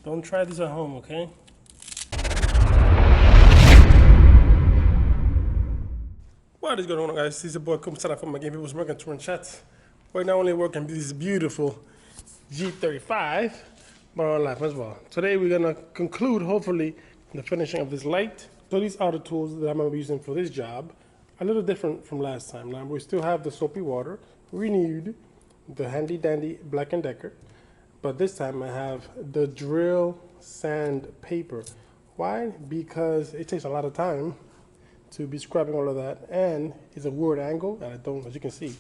Don't try this at home, okay? What is going on, guys? This is your boy Coupe from my game people's working to Wrenchettes. We're not only working this beautiful G35, but on life as well. Today we're gonna conclude, hopefully, the finishing of this light. So these are the tools that I'm gonna be using for this job. A little different from last time. Now we still have the soapy water, renewed, the handy dandy Black & Decker, but this time I have the drill sand paper. Why? Because it takes a lot of time to be scrubbing all of that, and it's a weird angle, and I don't, as you can see,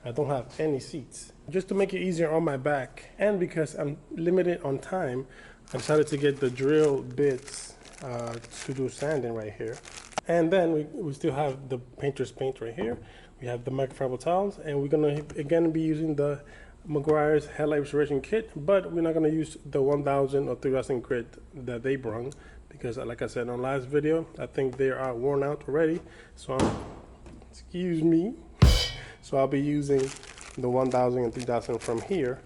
I don't have any seats. Just to make it easier on my back, and because I'm limited on time, I decided to get the drill bits to do sanding right here. And then we still have the painter's paint right here. We have the microfiber towels, and we're gonna again be using the Meguiar's headlight restoration kit, but we're not gonna use the 1000 or 3000 grit that they brung, because like I said on last video, I think they are worn out already. So excuse me. So I'll be using the 1000 and 3000 from here,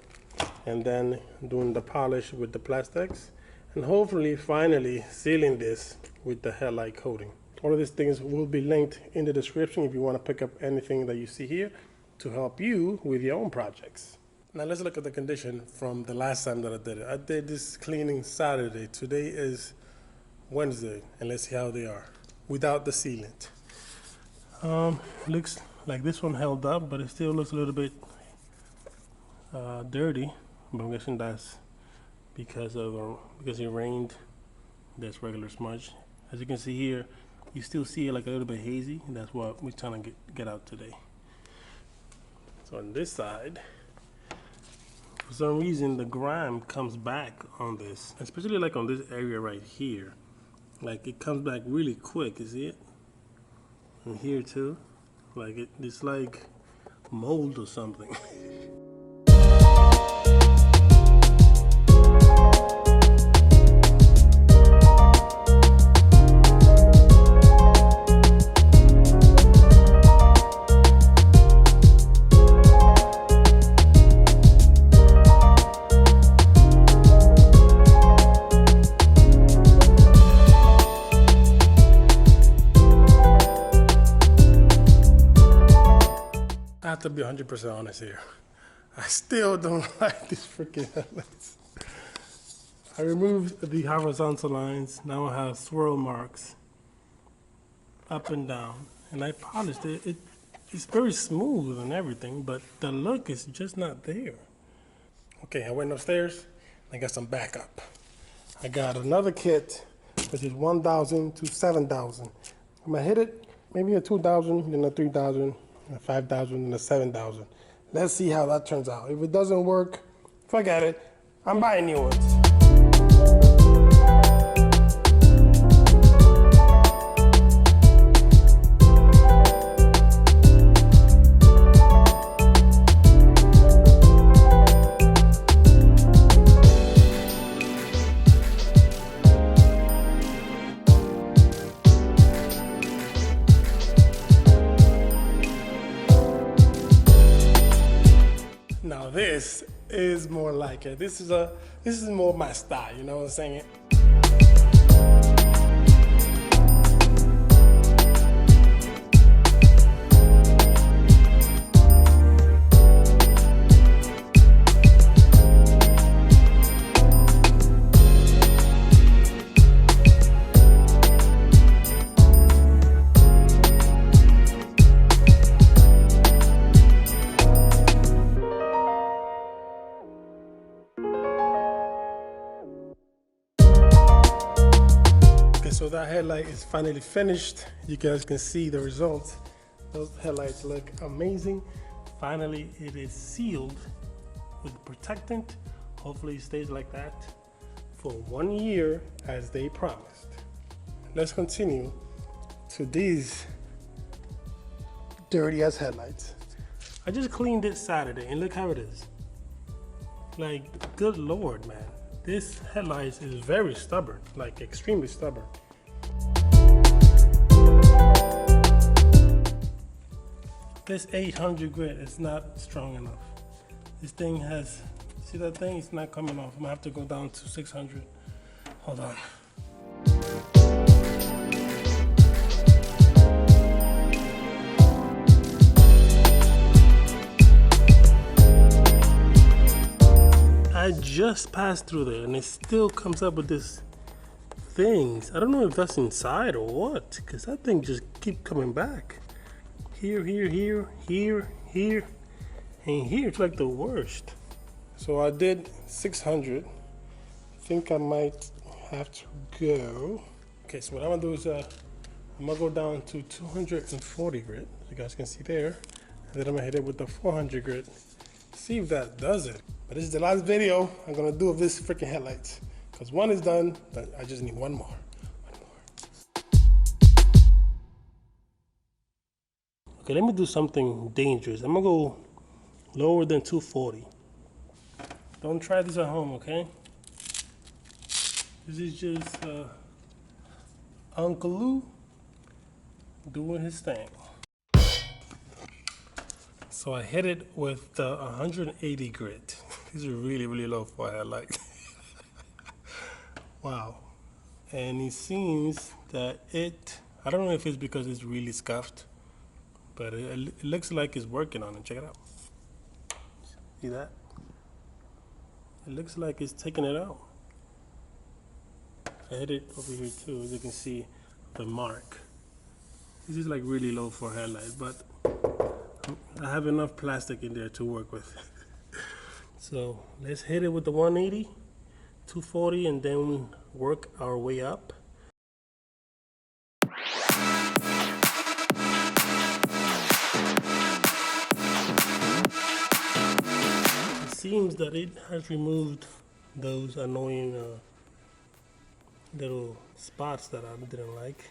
and then doing the polish with the plastics, and hopefully finally sealing this with the headlight coating. All of these things will be linked in the description if you want to pick up anything that you see here to help you with your own projects. Now let's look at the condition from the last time that I did it. I did this cleaning Saturday. Today is Wednesday, and let's see how they are without the sealant. Looks like this one held up, but it still looks a little bit dirty. But I'm guessing that's because it rained. That's regular smudge. As you can see here, you still see it like a little bit hazy, and that's what we're trying to get out today. So on this side, for some reason the grime comes back on this, especially like on this area right here. Like it comes back really quick, you see it? And here too, like it's like mold or something. I have to be 100% honest here. I still don't like these freaking headlights. I removed the horizontal lines. Now I have swirl marks up and down, and I polished it. It's very smooth and everything, but the look is just not there. Okay, I went upstairs. I got some backup. I got another kit, which is 1000 to 7000. I'm gonna hit it, maybe a 2000, then a 3000. A 5000 and a 7000. Let's see how that turns out. If it doesn't work, forget it. I'm buying new ones. Now this is more like it. This is more my style, you know what I'm saying? So that headlight is finally finished. You guys can see the results. Those headlights look amazing. Finally, it is sealed with protectant. Hopefully it stays like that for 1 year as they promised. Let's continue to these dirty ass headlights. I just cleaned it Saturday and look how it is. Like, good Lord, man. This headlight is very stubborn, like extremely stubborn. This 800 grit is not strong enough. This thing has See that thing? It's not coming off. I'm gonna have to go down to 600. Hold on. I just passed through there and it still comes up with this things. I don't know if that's inside or what, because that thing just keep coming back. Here, here, here, here, here, and here. It's like the worst. So I did 600. I think I might have to go. Okay, so what I'm gonna do is I'm gonna go down to 240 grit, as you guys can see there. And then I'm gonna hit it with the 400 grit. See if that does it. But this is the last video I'm gonna do of this freaking headlights. Because one is done, but I just need one more. Okay, let me do something dangerous. I'm gonna go lower than 240. Don't try this at home, okay? This is just Uncle Lou doing his thing. So I hit it with the 180 grit. These are really, really low for a headlight. Wow. And it seems that I don't know if it's because it's really scuffed, but it looks like it's working on it. Check it out. See that? It looks like it's taking it out. I hit it over here too, as you can see the mark. This is like really low for a headlight, but I have enough plastic in there to work with. So let's hit it with the 180, 240, and then work our way up. It seems that it has removed those annoying little spots that I didn't like.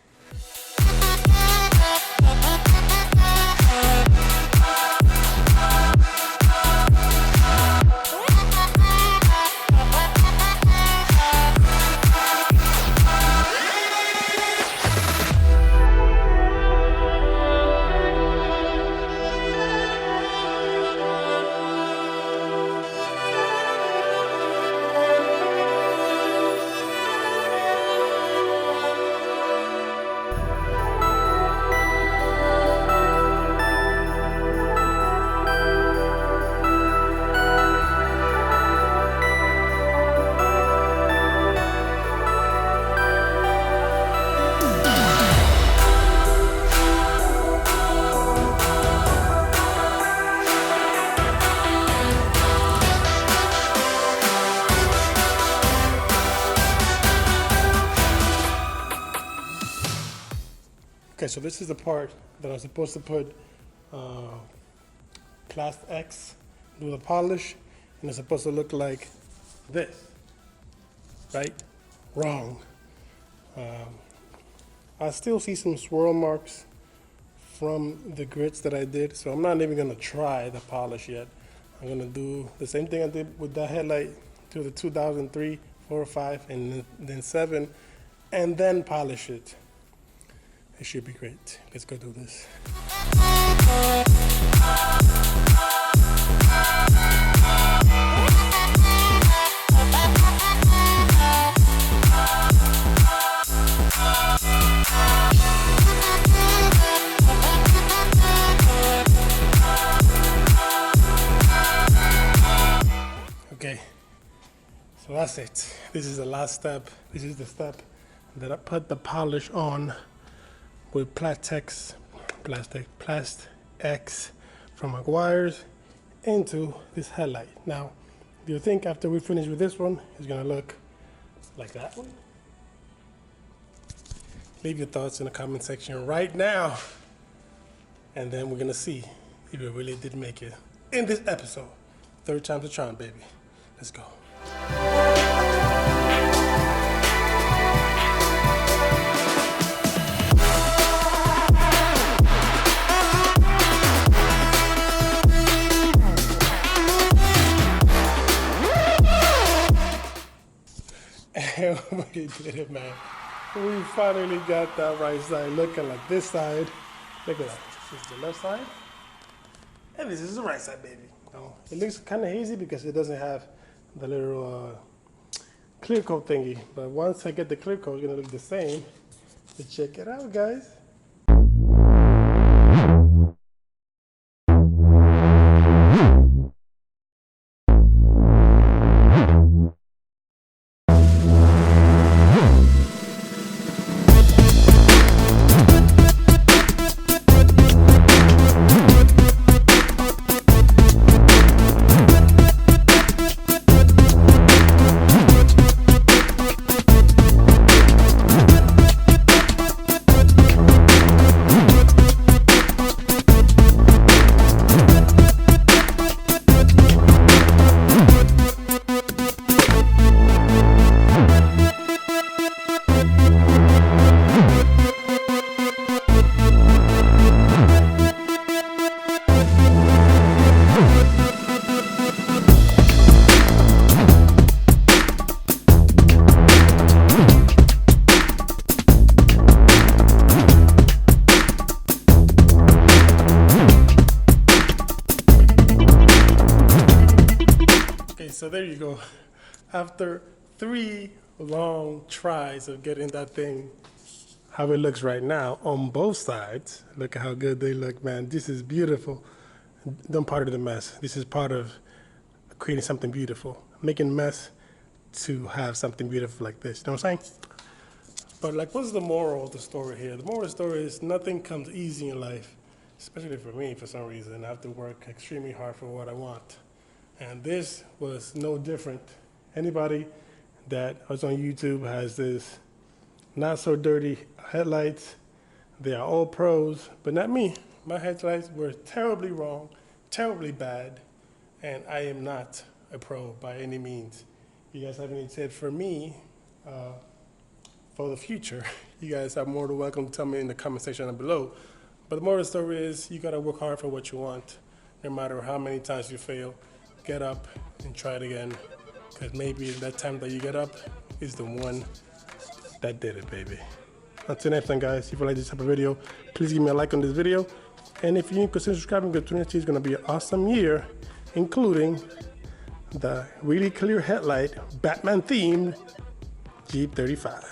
Okay, so this is the part that I'm supposed to put Plast X, do the polish, and it's supposed to look like this, right? Wrong. I still see some swirl marks from the grits that I did, so I'm not even gonna try the polish yet. I'm gonna do the same thing I did with that headlight to the 2003, 4, 5, and then 7, and then polish it. It should be great. Let's go do this. Okay, so that's it. This is the last step. This is the step that I put the polish on with Plast X from Meguiar's into this headlight. Now, do you think after we finish with this one, it's gonna look like that one? Leave your thoughts in the comment section right now, and then we're gonna see if we really did make it in this episode. Third time's a charm, baby. Let's go. And we did it, man. We finally got that right side looking like this side. Look at that. This is the left side. And this is the right side, baby. It looks kind of hazy because it doesn't have the little clear coat thingy. But once I get the clear coat, it's gonna look the same. So check it out, guys. So there you go. After 3 long tries of getting that thing how it looks right now on both sides, look at how good they look, man. This is beautiful. Don't part of the mess. This is part of creating something beautiful, making mess to have something beautiful like this. You know what I'm saying? But like, what's the moral of the story here? The moral of the story is nothing comes easy in life, especially for me. For some reason, I have to work extremely hard for what I want. And this was no different. Anybody that was on YouTube has this not so dirty headlights. They are all pros, but not me. My headlights were terribly wrong, terribly bad, and I am not a pro by any means. You guys have any tips for me for the future? You guys are more than welcome to tell me in the comment section down below. But the moral of the story is you gotta work hard for what you want, no matter how many times you fail. Get up and try it again, because maybe that time that you get up is the one that did it, baby. Until next time, guys, if you like this type of video, please give me a like on this video. And if you consider subscribing, because 2019 is going to be an awesome year, including the really clear headlight, Batman themed G35.